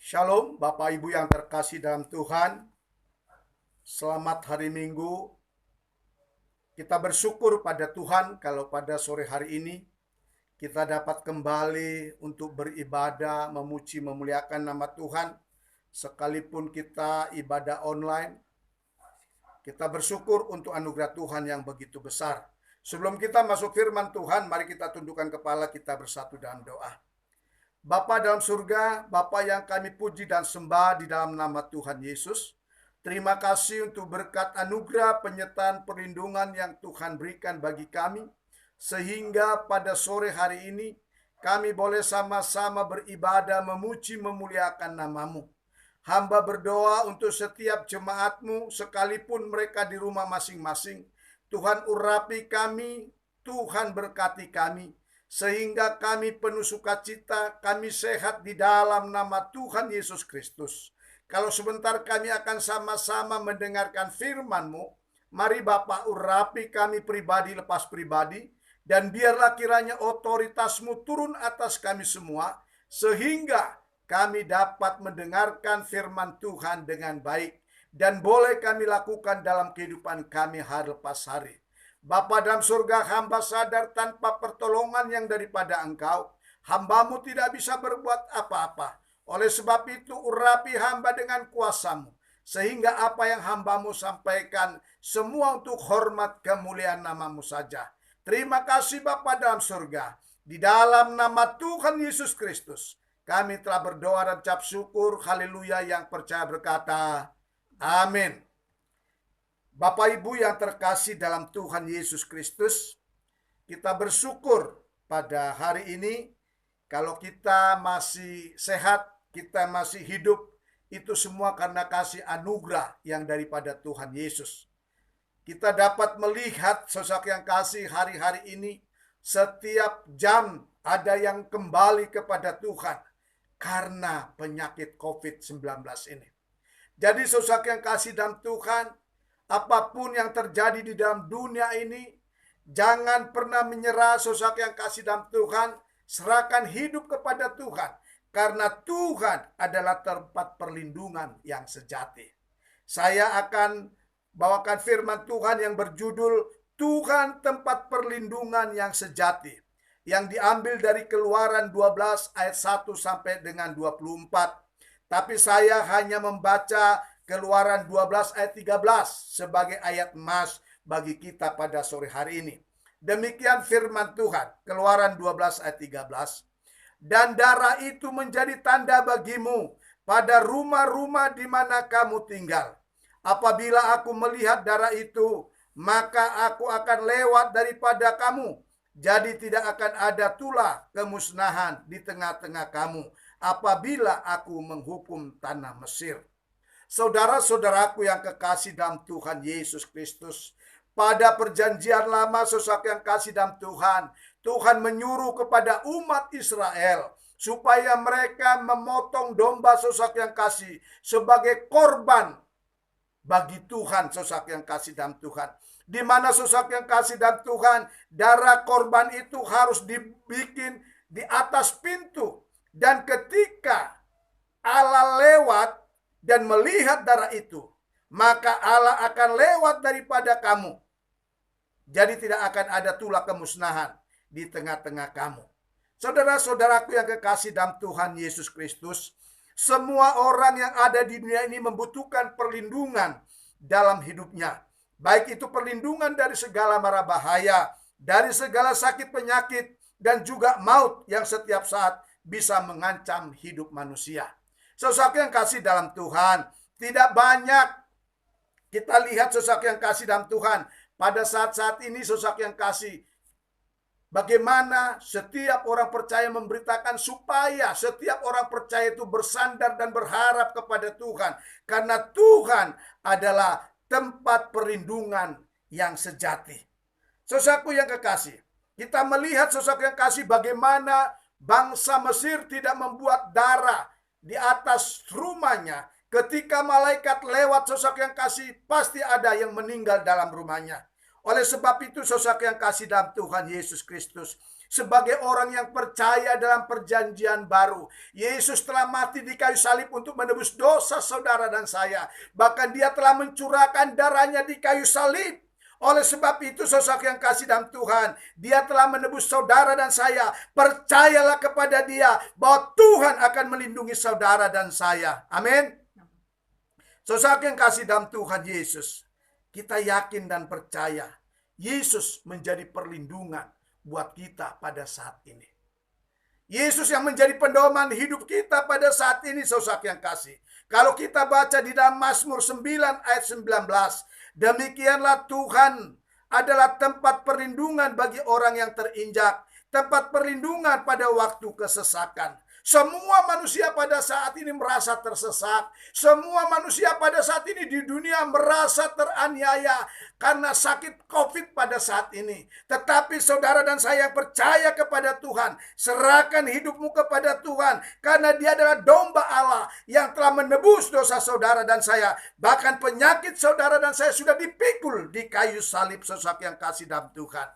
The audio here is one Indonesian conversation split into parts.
Shalom, Bapak Ibu yang terkasih dalam Tuhan. Selamat hari Minggu. Kita bersyukur pada Tuhan kalau pada sore hari ini kita dapat kembali untuk beribadah, memuji, memuliakan nama Tuhan. Sekalipun kita ibadah online, kita bersyukur untuk anugerah Tuhan yang begitu besar. Sebelum kita masuk firman Tuhan, mari kita tundukkan kepala kita bersatu dalam doa. Bapa dalam surga, Bapa yang kami puji dan sembah di dalam nama Tuhan Yesus. Terima kasih untuk berkat anugerah, penyertaan, perlindungan yang Tuhan berikan bagi kami. Sehingga pada sore hari ini kami boleh sama-sama beribadah, memuji, memuliakan nama-Mu. Hamba berdoa untuk setiap jemaat-Mu sekalipun mereka di rumah masing-masing. Tuhan urapi kami, Tuhan berkati kami. Sehingga kami penuh sukacita, kami sehat di dalam nama Tuhan Yesus Kristus. Kalau sebentar kami akan sama-sama mendengarkan firman-Mu, mari Bapa urapi kami pribadi lepas pribadi, dan biarlah kiranya otoritas-Mu turun atas kami semua, sehingga kami dapat mendengarkan firman Tuhan dengan baik, dan boleh kami lakukan dalam kehidupan kami hari lepas hari. Bapa dalam surga, hamba sadar tanpa pertolongan yang daripada Engkau, hamba-Mu tidak bisa berbuat apa-apa. Oleh sebab itu urapi hamba dengan kuasa-Mu, sehingga apa yang hamba-Mu sampaikan semua untuk hormat kemuliaan nama-Mu saja. Terima kasih Bapa dalam surga. Di dalam nama Tuhan Yesus Kristus kami telah berdoa dan ucap syukur. Haleluya. Yang percaya berkata amin. Bapak Ibu yang terkasih dalam Tuhan Yesus Kristus, kita bersyukur pada hari ini kalau kita masih sehat, kita masih hidup, itu semua karena kasih anugerah yang daripada Tuhan Yesus. Kita dapat melihat sosok yang kasih hari-hari ini, setiap jam ada yang kembali kepada Tuhan karena penyakit COVID-19 ini. Jadi sosok yang kasih dalam Tuhan, apapun yang terjadi di dalam dunia ini, jangan pernah menyerah sosok yang kasih dalam Tuhan. Serahkan hidup kepada Tuhan, karena Tuhan adalah tempat perlindungan yang sejati. Saya akan bawakan firman Tuhan yang berjudul Tuhan tempat perlindungan yang sejati, yang diambil dari Keluaran 12 ayat 1 sampai dengan 24. Tapi saya hanya membaca Keluaran 12 ayat 13 sebagai ayat emas bagi kita pada sore hari ini. Demikian firman Tuhan, Keluaran 12 ayat 13. Dan darah itu menjadi tanda bagimu pada rumah-rumah di mana kamu tinggal. Apabila aku melihat darah itu, maka aku akan lewat daripada kamu. Jadi tidak akan ada tulah kemusnahan di tengah-tengah kamu apabila aku menghukum tanah Mesir. Saudara-saudaraku yang kekasih dalam Tuhan Yesus Kristus, pada perjanjian lama sosok yang kasih dalam Tuhan, Tuhan menyuruh kepada umat Israel supaya mereka memotong domba sosok yang kasih sebagai korban bagi Tuhan, sosok yang kasih dalam Tuhan. Di mana sosok yang kasih dalam Tuhan, darah korban itu harus dibikin di atas pintu. Dan ketika Allah lewat dan melihat darah itu, maka Allah akan lewat daripada kamu. Jadi tidak akan ada tulah kemusnahan di tengah-tengah kamu. Saudara-saudaraku yang kekasih dalam Tuhan Yesus Kristus, semua orang yang ada di dunia ini membutuhkan perlindungan dalam hidupnya. Baik itu perlindungan dari segala mara bahaya, dari segala sakit penyakit, dan juga maut yang setiap saat bisa mengancam hidup manusia. Sosok yang kasih dalam Tuhan, tidak banyak kita lihat sosok yang kasih dalam Tuhan. Pada saat-saat ini sosok yang kasih, bagaimana setiap orang percaya memberitakan supaya setiap orang percaya itu bersandar dan berharap kepada Tuhan. Karena Tuhan adalah tempat perlindungan yang sejati. Saudaraku yang kekasih, kita melihat sosok yang kasih bagaimana bangsa Mesir tidak membuat darah di atas rumahnya. Ketika malaikat lewat sosok yang kasih, pasti ada yang meninggal dalam rumahnya. Oleh sebab itu sosok yang kasih dalam Tuhan Yesus Kristus, sebagai orang yang percaya dalam perjanjian baru. Yesus telah mati di kayu salib untuk menebus dosa saudara dan saya. Bahkan dia telah mencurahkan darahnya di kayu salib. Oleh sebab itu, saudara yang kasih dalam Tuhan, dia telah menebus saudara dan saya. Percayalah kepada dia bahwa Tuhan akan melindungi saudara dan saya. Amin. Saudara yang kasih dalam Tuhan Yesus, kita yakin dan percaya Yesus menjadi perlindungan buat kita pada saat ini. Yesus yang menjadi pedoman hidup kita pada saat ini, saudara yang kasih. Kalau kita baca di dalam Mazmur 9 ayat 19, demikianlah Tuhan adalah tempat perlindungan bagi orang yang terinjak, tempat perlindungan pada waktu kesesakan. Semua manusia pada saat ini merasa tersesat. Semua manusia pada saat ini di dunia merasa teraniaya karena sakit COVID pada saat ini. Tetapi saudara dan saya yang percaya kepada Tuhan, serahkan hidupmu kepada Tuhan, karena dia adalah domba Allah yang telah menebus dosa saudara dan saya. Bahkan penyakit saudara dan saya sudah dipikul di kayu salib, saudara yang kasih dalam Tuhan.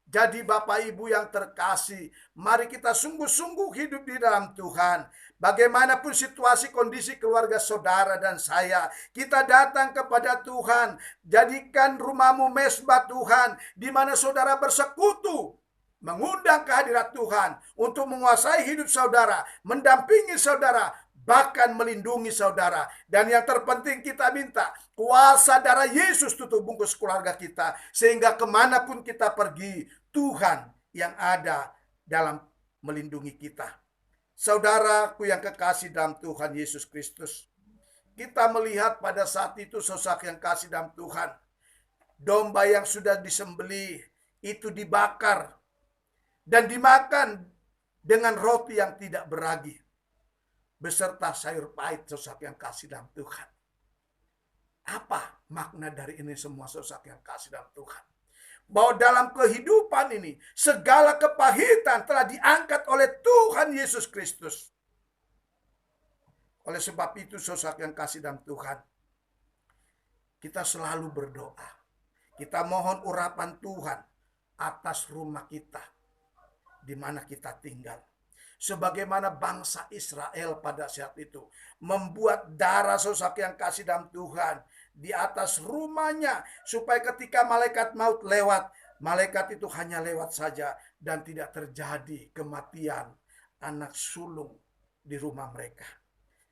Jadi Bapak Ibu yang terkasih, mari kita sungguh-sungguh hidup di dalam Tuhan. Bagaimanapun situasi kondisi keluarga saudara dan saya, kita datang kepada Tuhan. Jadikan rumahmu mesbah Tuhan, di mana saudara bersekutu, mengundang kehadirat Tuhan untuk menguasai hidup saudara, mendampingi saudara, bahkan melindungi saudara. Dan yang terpenting kita minta kuasa darah Yesus tutup bungkus keluarga kita, sehingga kemanapun kita pergi, Tuhan yang ada dalam melindungi kita. Saudaraku yang kekasih dalam Tuhan Yesus Kristus, kita melihat pada saat itu, saudara yang kasih dalam Tuhan, domba yang sudah disembelih itu dibakar dan dimakan dengan roti yang tidak beragi, beserta sayur pahit, saudara yang kasih dalam Tuhan. Apa makna dari ini semua, saudara yang kasih dalam Tuhan? Bahwa dalam kehidupan ini, segala kepahitan telah diangkat oleh Tuhan Yesus Kristus. Oleh sebab itu, saudara yang kasih dalam Tuhan, kita selalu berdoa. Kita mohon urapan Tuhan atas rumah kita, di mana kita tinggal. Sebagaimana bangsa Israel pada saat itu membuat darah, saudara yang kasih dalam Tuhan, di atas rumahnya, supaya ketika malaikat maut lewat, malaikat itu hanya lewat saja dan tidak terjadi kematian anak sulung di rumah mereka.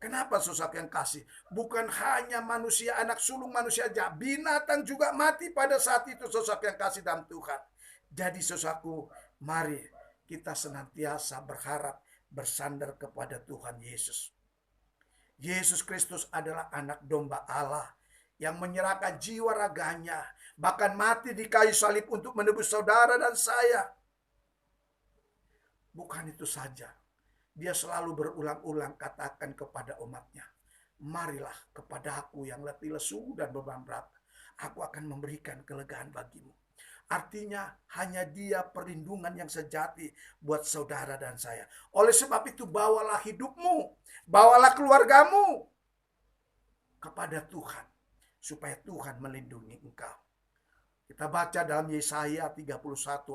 Kenapa, saudara yang kasih? Bukan hanya manusia, anak sulung manusia saja, binatang juga mati pada saat itu, saudara yang kasih dalam Tuhan. Jadi saudaraku, mari kita senantiasa berharap bersandar kepada Tuhan Yesus. Yesus Kristus adalah anak domba Allah yang menyerahkan jiwa raganya, bahkan mati di kayu salib untuk menebus saudara dan saya. Bukan itu saja, dia selalu berulang-ulang katakan kepada umatnya, marilah kepada aku yang letih lesu dan beban berat, aku akan memberikan kelegaan bagimu. Artinya hanya dia perlindungan yang sejati buat saudara dan saya. Oleh sebab itu bawalah hidupmu, bawalah keluargamu kepada Tuhan, supaya Tuhan melindungi engkau. Kita baca dalam Yesaya 31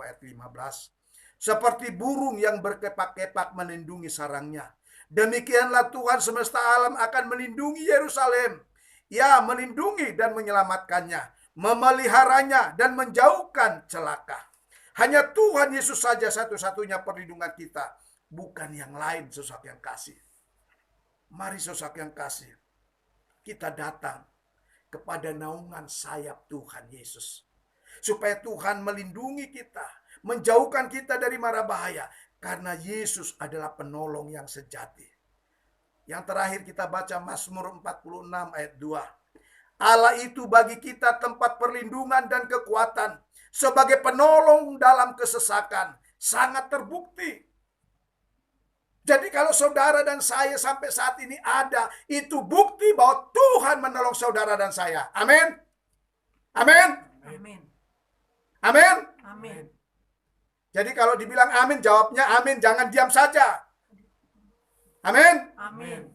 ayat 15. Seperti burung yang berkepak-kepak melindungi sarangnya, demikianlah Tuhan semesta alam akan melindungi Yerusalem. Ya, melindungi dan menyelamatkannya, memeliharanya dan menjauhkan celaka. Hanya Tuhan Yesus saja satu-satunya perlindungan kita, bukan yang lain, saudara yang kasih. Mari saudara yang kasih, kita datang kepada naungan sayap Tuhan Yesus, supaya Tuhan melindungi kita, menjauhkan kita dari mara bahaya, karena Yesus adalah penolong yang sejati. Yang terakhir kita baca Mazmur 46 ayat 2. Allah itu bagi kita tempat perlindungan dan kekuatan, sebagai penolong dalam kesesakan, sangat terbukti. Jadi kalau saudara dan saya sampai saat ini ada, itu bukti bahwa Tuhan menolong saudara dan saya. Amin. Amin. Amin. Amin. Amin. Jadi kalau dibilang amin, jawabnya amin, jangan diam saja. Amin. Amin.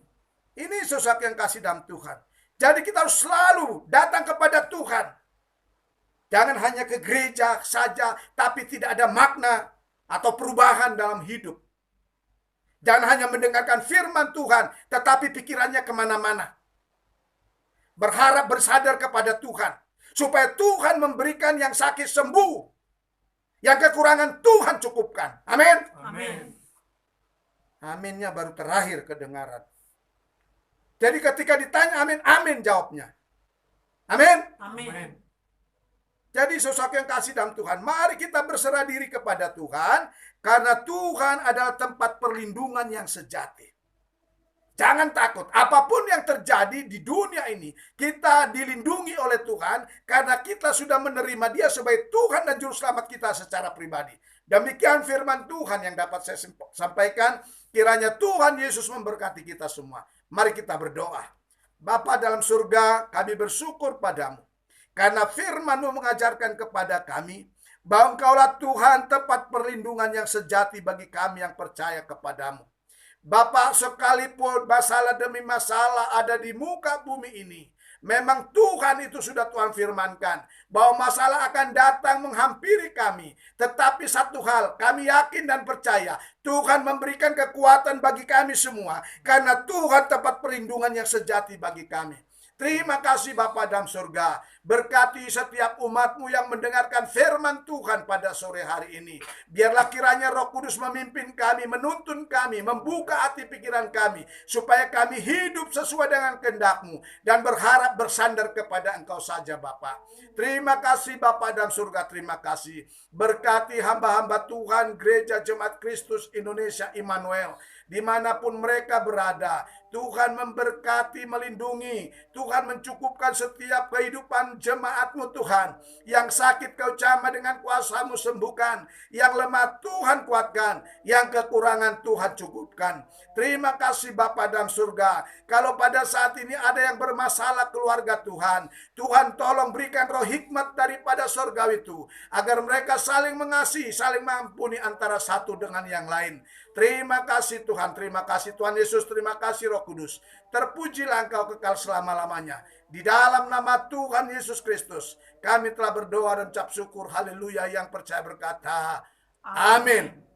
Ini saudara yang kasih dalam Tuhan. Jadi kita harus selalu datang kepada Tuhan. Jangan hanya ke gereja saja, tapi tidak ada makna. atau perubahan dalam hidup. Jangan hanya mendengarkan firman Tuhan, tetapi pikirannya kemana-mana. Berharap bersadar kepada Tuhan, supaya Tuhan memberikan yang sakit sembuh, yang kekurangan Tuhan cukupkan. Amin. Amin. Aminnya baru terakhir kedengaran. Jadi ketika ditanya amin, amin jawabnya. Amin. Amin. Jadi sosok yang kasih dalam Tuhan, mari kita berserah diri kepada Tuhan, karena Tuhan adalah tempat perlindungan yang sejati. Jangan takut, apapun yang terjadi di dunia ini, kita dilindungi oleh Tuhan, karena kita sudah menerima Dia sebagai Tuhan dan Juru Selamat kita secara pribadi. Demikian firman Tuhan yang dapat saya sampaikan. Kiranya Tuhan Yesus memberkati kita semua. Mari kita berdoa. Bapa dalam surga, kami bersyukur padamu, karena firman-Mu mengajarkan kepada kami bahwa Engkaulah Tuhan, tempat perlindungan yang sejati bagi kami yang percaya kepadamu. Bapak, sekalipun masalah demi masalah ada di muka bumi ini, memang Tuhan itu sudah Tuhan firmankan bahwa masalah akan datang menghampiri kami. Tetapi satu hal, kami yakin dan percaya Tuhan memberikan kekuatan bagi kami semua, karena Tuhan tempat perlindungan yang sejati bagi kami. Terima kasih Bapa dalam surga. Berkati setiap umat-Mu yang mendengarkan firman Tuhan pada sore hari ini. Biarlah kiranya Roh Kudus memimpin kami, menuntun kami, membuka hati pikiran kami, supaya kami hidup sesuai dengan kehendak-Mu dan berharap bersandar kepada Engkau saja Bapa. Terima kasih Bapa dalam surga, terima kasih. Berkati hamba-hamba Tuhan Gereja Jemaat Kristus Indonesia Immanuel, dimanapun mereka berada. Tuhan memberkati, melindungi. Tuhan mencukupkan setiap kehidupan jemaat-Mu Tuhan. Yang sakit Kau jamah dengan kuasa-Mu sembuhkan. Yang lemah Tuhan kuatkan. Yang kekurangan Tuhan cukupkan. Terima kasih Bapa dalam surga. Kalau pada saat ini ada yang bermasalah keluarga Tuhan, Tuhan tolong berikan roh hikmat daripada surgawi itu, agar mereka saling mengasihi, saling mengampuni antara satu dengan yang lain. Terima kasih Tuhan, terima kasih Tuhan Yesus, terima kasih Roh Kudus. Terpujilah Engkau kekal selama-lamanya. Di dalam nama Tuhan Yesus Kristus, kami telah berdoa dan ucap syukur. Haleluya, yang percaya berkata, amin.